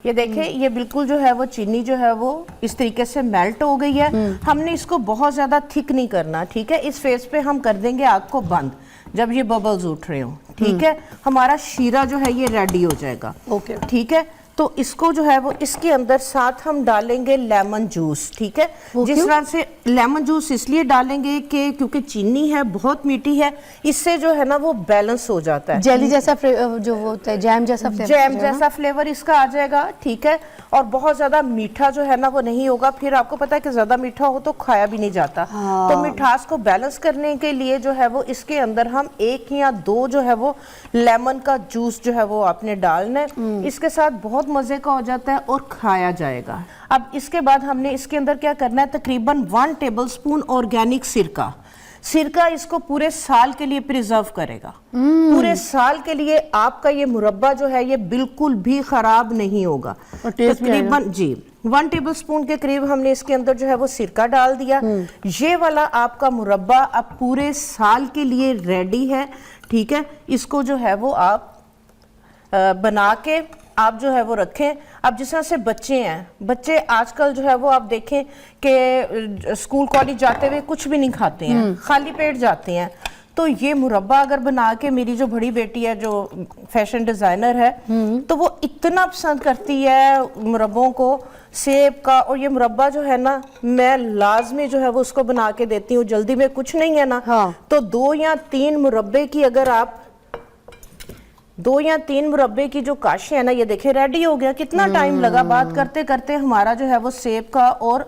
ये देखिए ये बिल्कुल जो है वो चीनी जो है वो इस तरीके से मेल्ट हो गई है। हमने इसको बहुत ज्यादा थिक नहीं करना, ठीक है। इस फेज पे हम कर देंगे आग को बंद जब ये बबल्स उठ रहे हो, ठीक है। हमारा शीरा जो है ये रेडी हो जाएगा, ओके, ठीक है। तो इसको जो है वो इसके अंदर साथ हम डालेंगे लेमन जूस, ठीक है। जिस तरह से लेमन जूस इसलिए डालेंगे कि क्योंकि चीनी है बहुत मीठी है, इससे जो है ना वो बैलेंस हो जाता है। जेली जैसा जो वो होता है, जैम जैसा फ्लेवर, जैम जैसा फ्लेवर इसका आ जाएगा, ठीक है। और बहुत ज्यादा मीठा जो है ना वो नहीं होगा, फिर आपको पता है कि ज्यादा मीठा हो तो खाया भी नहीं जाता। हाँ। तो मिठास को बैलेंस करने के लिए जो है वो इसके अंदर हम 1 या 2 जो है वो लेमन का जूस जो है वो आपने डालना है। इसके साथ बहुत मजे का हो जाता है और खाया जाएगा। अब इसके बाद हमने इसके अंदर क्या करना है, तकरीबन 1 टेबलस्पून ऑर्गेनिक सिरका। सिरका इसको पूरे साल के लिए प्रिजर्व करेगा। पूरे साल के लिए आपका ये मुरब्बा जो है ये बिल्कुल भी खराब नहीं होगा। तकरीबन जी 1 टेबलस्पून के करीब हमने इसके अंदर जो है वो सिरका डाल दिया। ये वाला आपका मुरब्बा अब पूरे साल के लिए रेडी है, ठीक है। इसको जो है वो आप बना के आप जो है वो रखें। अब जिस तरह से बच्चे हैं, बच्चे आजकल जो है वो आप देखें कि स्कूल कॉलेज जाते हुए कुछ भी नहीं खाते हैं, खाली पेट जाते हैं। तो ये मुरब्बा अगर बना के, मेरी जो बड़ी बेटी है जो फैशन डिजाइनर है, तो वो इतना पसंद करती है मुरब्बों को, सेब का। और ये मुरब्बा जो है ना मैं लाजमी जो है वो उसको बना के देती हूँ, जल्दी में कुछ नहीं है ना। हाँ। तो 2 या 3 मुरब्बे की अगर आप 2 या 3 मुरब्बे की जो काशी है ना, ये देखिए रेडी हो गया। कितना टाइम लगा, बात करते करते हमारा जो है वो सेब का और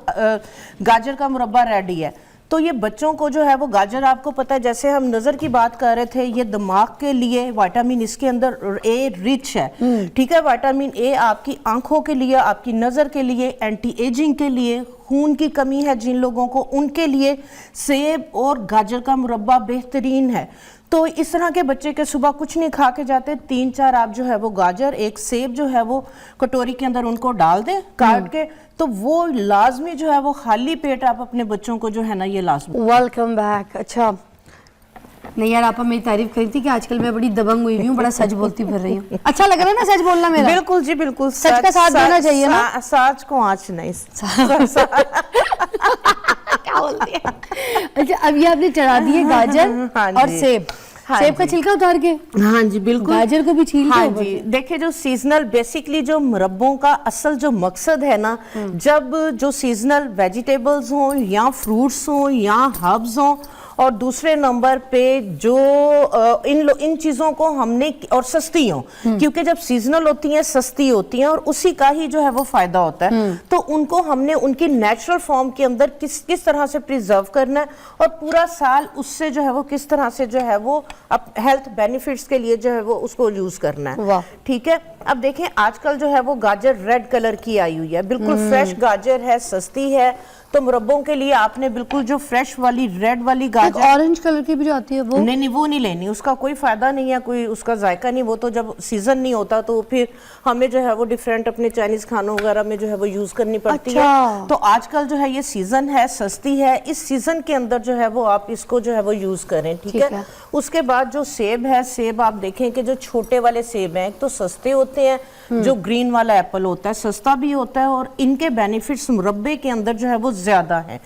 गाजर का मुरब्बा रेडी है। तो ये बच्चों को जो है वो गाजर, आपको पता है जैसे हम नजर की बात कर रहे थे, ये दिमाग के लिए विटामिन इसके अंदर ए रिच है, ठीक है। विटामिन ए आपकी आंखों के लिए, आपकी नजर के लिए, एंटी एजिंग के लिए, खून की कमी है जिन लोगों को उनके लिए सेब और गाजर का मुरब्बा बेहतरीन है। तो इस तरह के बच्चे के सुबह कुछ नहीं खा के जाते, 3-4 आप जो है वो गाजर, 1 सेब जो है वो कटोरी के अंदर उनको डाल दें काट के, तो वो लाजमी जो है वो खाली पेट आप अपने बच्चों को जो है ना ये लाजमी। Welcome back. अच्छा नहीं यार, आप मेरी तारीफ करी थी कि आजकल मैं बड़ी दबंग हुई हूँ, बड़ा सच बोलती फिर रही हूँ। अच्छा लग रहा है ना सच बोलना मेरा? बिल्कुल जी बिल्कुल, सच का साथ देना चाहिए ना। सच को आँच नहीं। क्या बोलती है? अच्छा अब ये आपने चढ़ा दिए गाजर और सेब, सेब का छिलका उतार के, हाँ जी बिल्कुल, गाजर को भी छील के। हाँ जी। देखिए जो सीजनल, बेसिकली जो मुरब्बों का असल जो मकसद है ना, जब जो सीजनल वेजिटेबल्स हों या फ्रूट्स हों या हर्ब्स हों, और दूसरे नंबर पे जो इन चीज़ों को हमने, और सस्ती हो, क्योंकि जब सीजनल होती हैं सस्ती होती हैं और उसी का ही जो है वो फायदा होता है। तो उनको हमने उनकी नेचुरल फॉर्म के अंदर किस तरह से प्रिजर्व करना है और पूरा साल उससे जो है वो किस तरह से जो है वो हेल्थ बेनिफिट्स के लिए जो है वो उसको यूज करना है, ठीक है। अब देखें आजकल जो है वो गाजर रेड कलर की आई हुई है, बिल्कुल फ्रेश गाजर है, सस्ती है। तो मुरब्बों के लिए आपने बिल्कुल जो फ्रेश वाली रेड वाली गाजर, ऑरेंज कलर की भी जो आती है वो नहीं वो नहीं लेनी, उसका कोई फायदा नहीं है, कोई उसका जायका नहीं। वो तो जब सीजन नहीं होता तो फिर हमें जो है वो डिफरेंट अपने चाइनीज खानों वगैरह में जो है वो यूज करनी पड़ती है। तो आजकल जो है ये सीजन है, सस्ती है, इस सीजन के अंदर जो है वो आप इसको जो है वो यूज करें, ठीक है। उसके बाद जो सेब है, सेब आप देखें कि जो छोटे वाले सेब हैं, एक तो सस्ते होते हैं, जो ग्रीन वाला एप्पल होता है सस्ता भी होता है, और इनके बेनिफिट्स मुरब्बे के अंदर जो है वो ज्यादा है।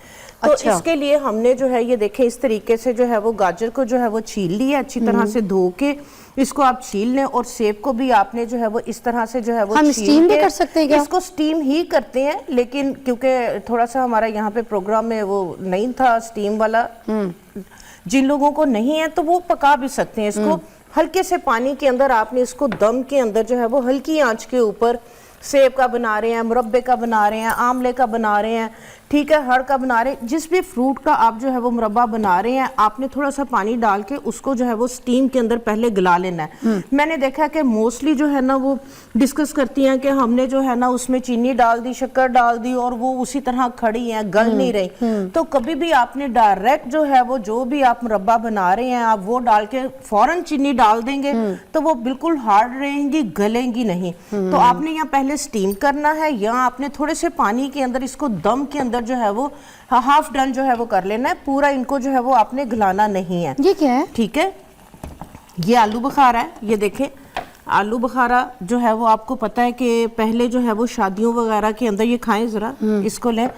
तो इसके लिए हमने जो है ये देखें इस तरीके से जो है वो गाजर को जो है वो छील लिया, अच्छी तरह से धो के इसको आप छील लें, और सेब को भी आपने जो है वो इस तरह से जो है वो हम स्टीम भी कर सकते हैं क्या? इसको स्टीम ही करते हैं, लेकिन क्योंकि थोड़ा सा हमारा यहाँ पे प्रोग्राम में वो नहीं था स्टीम वाला, जिन लोगों को नहीं है तो वो पका भी सकते हैं इसको। हल्के से पानी के अंदर आपने इसको दम के अंदर जो है वो हल्की आंच के ऊपर, सेब का बना रहे हैं, मुरब्बे का बना रहे हैं, आमले का बना रहे हैं, ठीक है, हर का बना रहे हैं, जिस भी फ्रूट का आप जो है वो मुरब्बा बना रहे हैं, आपने थोड़ा सा पानी डाल के उसको जो है वो स्टीम के अंदर पहले गला लेना है। मैंने देखा कि मोस्टली जो है ना वो डिस्कस करती हैं कि हमने जो है ना उसमें चीनी डाल दी, शक्कर डाल दी और वो उसी तरह खड़ी हैं, गल नहीं रही। तो कभी भी आपने डायरेक्ट जो है वो जो भी आप मुरब्बा बना रहे हैं आप वो डाल के फौरन चीनी डाल देंगे तो वो बिल्कुल हार्ड रहेंगी, गलेंगी नहीं। तो आपने यहाँ पहले स्टीम करना है, या आपने थोड़े से पानी के अंदर इसको दम के अंदर जो है वो हाफ डन जो है वो कर लेना है, पूरा इनको जो है वो आपने गलाना नहीं है। ये क्या है? ठीक है, ये आलू बुखारा है, ये देखें आलू बुखारा जो है वो आपको पता है कि पहले जो है वो शादियों वगैरह के अंदर, ये खाएं ज़रा, इसको लें,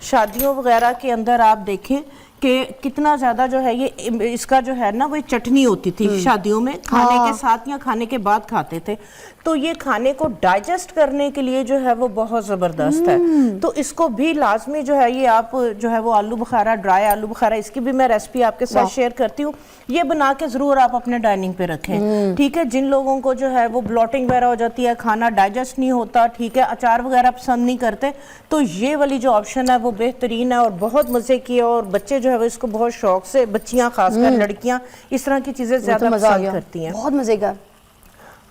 शादियों वगैरह के अंदर आप देखें कि कितना ज़्यादा जो है ये इसका जो है ना वो चटनी होती थी शादियों में, खाने के साथ या खाने के बाद खाते थे। तो ये खाने को डाइजेस्ट करने के लिए जो है वो बहुत ज़बरदस्त है। तो इसको भी लाजमी जो है ये आप जो है वो आलू बुखारा, ड्राई आलू बुखारा, इसकी भी मैं रेसिपी आपके साथ शेयर करती हूँ। ये बना के ज़रूर आप अपने डाइनिंग पे रखें, ठीक है। जिन लोगों को जो है वो ब्लॉटिंग वगैरह हो जाती है, खाना डाइजेस्ट नहीं होता, ठीक है, अचार वगैरह पसंद नहीं करते, तो ये वाली जो ऑप्शन है वो बेहतरीन है और बहुत मज़े की है। और बच्चे जो है वो इसको बहुत शौक से, बच्चियाँ खासकर लड़कियाँ इस तरह की चीज़ें ज़्यादा पसंद करती हैं। बहुत मजे का।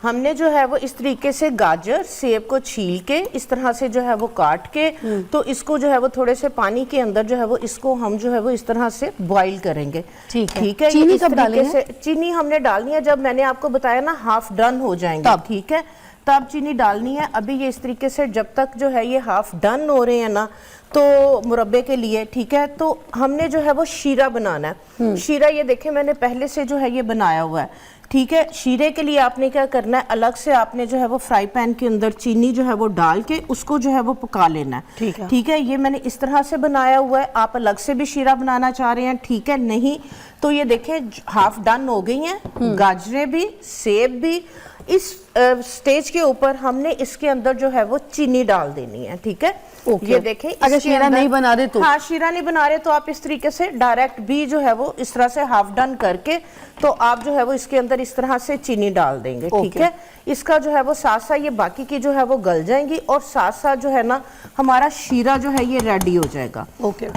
हमने जो है वो इस तरीके से गाजर, सेब को छील के इस तरह से जो है वो काट के, तो इसको जो है वो थोड़े से पानी के अंदर जो है वो इसको हम जो है वो इस तरह से बॉईल करेंगे। ठीक है। चीनी कब डालेंगे? चीनी हमने डालनी है जब मैंने आपको बताया ना हाफ डन हो जाएंगे, ठीक है, तब चीनी डालनी है। अभी ये इस तरीके से जब तक जो है ये हाफ डन हो रहे हैं ना, तो मुरब्बे के लिए, ठीक है, तो हमने जो है वो शीरा बनाना है। शीरा ये देखें मैंने पहले से जो है ये बनाया हुआ है, ठीक है। शीरे के लिए आपने क्या करना है, अलग से आपने जो है वो फ्राई पैन के अंदर चीनी जो है वो डाल के उसको जो है वो पका लेना है, ठीक है। ये मैंने इस तरह से बनाया हुआ है। आप अलग से भी शीरा बनाना चाह रहे हैं, ठीक है, नहीं तो ये देखें हाफ डन हो गई हैं, गाजरें भी, सेब भी। इस स्टेज के ऊपर हमने इसके अंदर जो है वो चीनी डाल देनी है, ठीक है। ये देखें, अगर शीरा नहीं बना रहे तो, हाँ, शीरा नहीं बना रहे तो आप इस तरीके से डायरेक्ट भी जो है वो इस तरह से हाफ डन करके तो आप जो है वो इसके अंदर इस तरह से चीनी डाल देंगे, ठीक है। इसका जो है वो साथ साथ ये बाकी की जो है वो गल जाएंगी और साथ साथ जो है ना हमारा शीरा जो है ये रेडी हो जाएगा,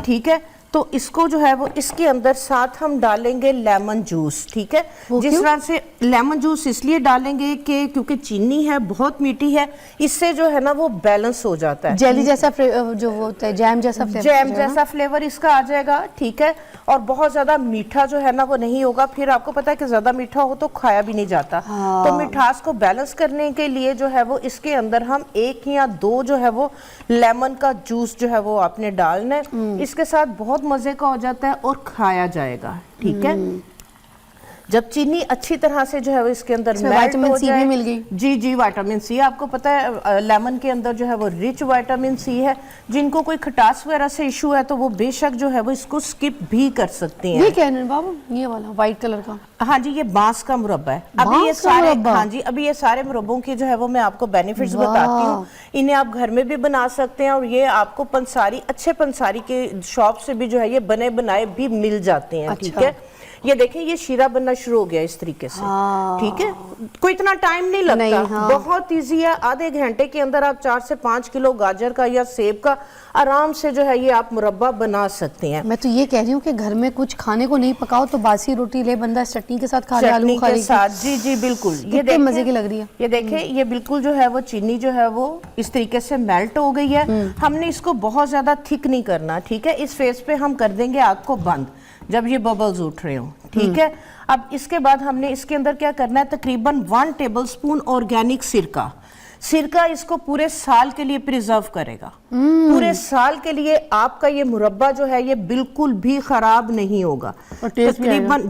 ठीक है। तो इसको जो है वो इसके अंदर साथ हम डालेंगे लेमन जूस, ठीक है। जिस तरह से लेमन जूस इसलिए डालेंगे कि क्योंकि चीनी है, बहुत मीठी है, इससे जो है ना वो बैलेंस हो जाता है, जेली जैसा जो होता है, जैम जैसा फ्लेवर इसका आ जाएगा, ठीक है। और बहुत ज्यादा मीठा जो है ना वो नहीं होगा, फिर आपको पता है कि ज्यादा मीठा हो तो खाया भी नहीं जाता। तो मिठास को बैलेंस करने के लिए जो है वो इसके अंदर हम 1 या 2 जो है वो लेमन का जूस जो है वो आपने डालना है। इसके साथ बहुत मजे का हो जाता है और खाया जाएगा, ठीक है। जब चीनी अच्छी तरह से जो है वो इसके अंदर मेल्ट हो जाए, भी मिल गई। जी, विटामिन सी, आपको पता है लेमन के अंदर जो है वो रिच विटामिन सी है। जिनको कोई खटास वगैरह से इशू है तो वो बेशक जो है वो इसको स्किप भी कर सकते हैं। ये क्या है बाबू, ये वाला व्हाइट कलर का? हाँ जी, ये बांस का मुरब्बा है। अभी ये सारे, हाँ जी, अभी ये सारे मुरब्बों की जो है वो मैं आपको बेनिफिट्स बताती हूँ। इन्हें आप घर में भी बना सकते हैं और ये आपको पंसारी, अच्छे पंसारी के शॉप से भी जो है ये बने बनाए भी मिल जाते हैं, ठीक है। ये देखें, ये शीरा बनना शुरू हो गया इस तरीके से, ठीक है। कोई इतना टाइम नहीं लगता, बहुत इजी है। आधे घंटे के अंदर आप 4 से 5 किलो गाजर का या सेब का आराम से जो है ये आप मुरब्बा बना सकते हैं। मैं तो ये कह रही हूँ कि घर में कुछ खाने को नहीं पकाओ तो बासी रोटी ले बंदा चटनी के साथ खा ले, आलू के साथ। जी बिल्कुल, ये देखिए मजे की लग रही है। ये देखिए, ये बिल्कुल जो है वो चीनी जो है वो इस तरीके से मेल्ट हो गई है। हमने इसको बहुत ज्यादा थिक नहीं करना, ठीक है। इस फेज पे हम कर देंगे आग को बंद जब ये बबल्स उठ रहे हो, ठीक है। अब इसके बाद हमने इसके अंदर क्या करना है, तकरीबन 1 टेबलस्पून ऑर्गेनिक सिरका इसको पूरे साल के लिए प्रिजर्व करेगा। पूरे साल के लिए आपका ये मुरब्बा जो है ये बिल्कुल भी खराब नहीं होगा। तकरीबन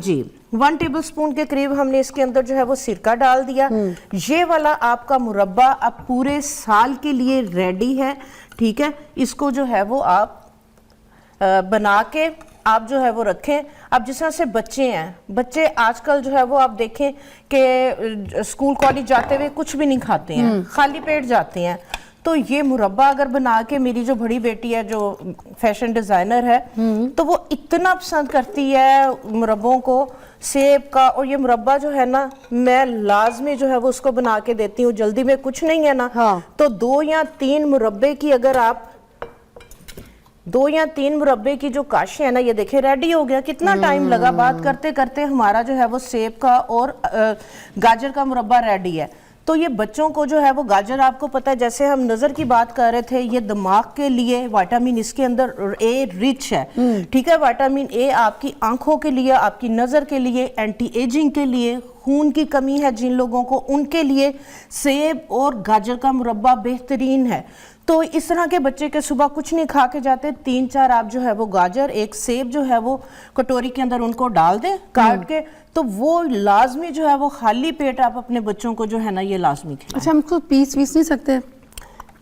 1 टेबलस्पून के करीब हमने इसके अंदर जो है वो सिरका डाल दिया। ये वाला आपका मुरब्बा अब पूरे साल के लिए रेडी है, ठीक है। इसको जो है वो आप बना के आप जो है वो रखें। अब जिस तरह से बच्चे हैं, बच्चे आजकल जो है वो आप देखें कि स्कूल कॉलेज जाते हुए कुछ भी नहीं खाते हैं, खाली पेट जाते हैं। तो ये मुरब्बा अगर बना के, मेरी जो बड़ी बेटी है जो फैशन डिजाइनर है, तो वो इतना पसंद करती है मुरब्बों को, सेब का। और ये मुरब्बा जो है ना मैं लाजमी जो है वो उसको बना के देती हूँ। जल्दी में कुछ नहीं है ना, तो 2 या 3 मुरब्बे की अगर आप 2 या 3 मुरब्बे की जो काशे है ना, ये देखिए रेडी हो गया। कितना टाइम लगा, बात करते करते हमारा जो है वो सेब का और गाजर का मुरब्बा रेडी है। तो ये बच्चों को जो है वो गाजर, आपको पता है जैसे हम नज़र की बात कर रहे थे, ये दिमाग के लिए विटामिन इसके अंदर ए रिच है, ठीक है। विटामिन ए आपकी आंखों के लिए, आपकी नज़र के लिए, एंटी एजिंग के लिए, खून की कमी है जिन लोगों को, उनके लिए सेब और गाजर का मुरब्बा बेहतरीन है। तो इस तरह के बच्चे के सुबह कुछ नहीं खा के जाते, 3-4 आप जो है वो गाजर, एक सेब जो है वो कटोरी के अंदर उनको डाल दें काट के, तो वो लाजमी जो है वो खाली पेट आप अपने बच्चों को जो है ना ये लाजमी खिलाएं। अच्छा, हम इसको पीस नहीं सकते?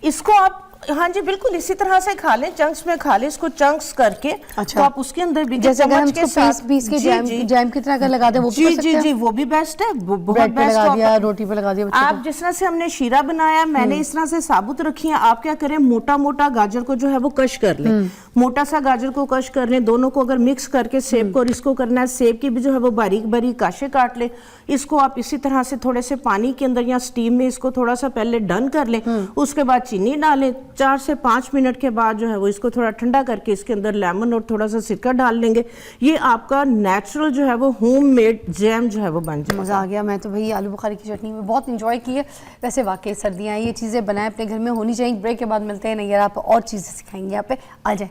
इसको आप, हाँ जी बिल्कुल इसी तरह से खा लें, चंक्स में खा लें इसको, चंक्स करके। अच्छा। तो आप उसके अंदर भी जैसे अगर हम चम्मच के इसको साथ पीस के जी, जैम की तरह अगर लगा दे वो भी जी कर जी सकते हैं? जी वो भी बेस्ट है, वो बहुत ब्रेड पे बेस्ट लगा है। दिया, रोटी पे लगा दिया बच्चे आप जिस तरह से हमने शीरा बनाया, मैंने इस तरह से साबुत रखी है। आप क्या करें, मोटा मोटा गाजर को जो है वो कश कर लें, मोटा सा गाजर को कश कर लें, दोनों को अगर मिक्स करके सेब को और इसको करना है, सेब की भी जो है वो बारीक बारीक काशे काट ले। इसको आप इसी तरह से थोड़े से पानी के अंदर या स्टीम में इसको थोड़ा सा पहले डन कर लें, उसके बाद चीनी डालें, 4 से 5 मिनट के बाद जो है वो इसको थोड़ा ठंडा करके इसके अंदर लेमन और थोड़ा सा सिरका डाल लेंगे। ये आपका नेचुरल जो है वो होममेड जैम जो है वो बन जाएगा। मज़ा आ गया। मैं तो भाई आलू बुखारी की चटनी में बहुत इंजॉय की है। वैसे वाकई सर्दियाँ ये चीज़ें बनाएं अपने घर में होनी चाहिए। ब्रेक के बाद मिलते हैं, नहीं यार आप और चीज़ें सिखाएंगे यहाँ पे, आ जाए।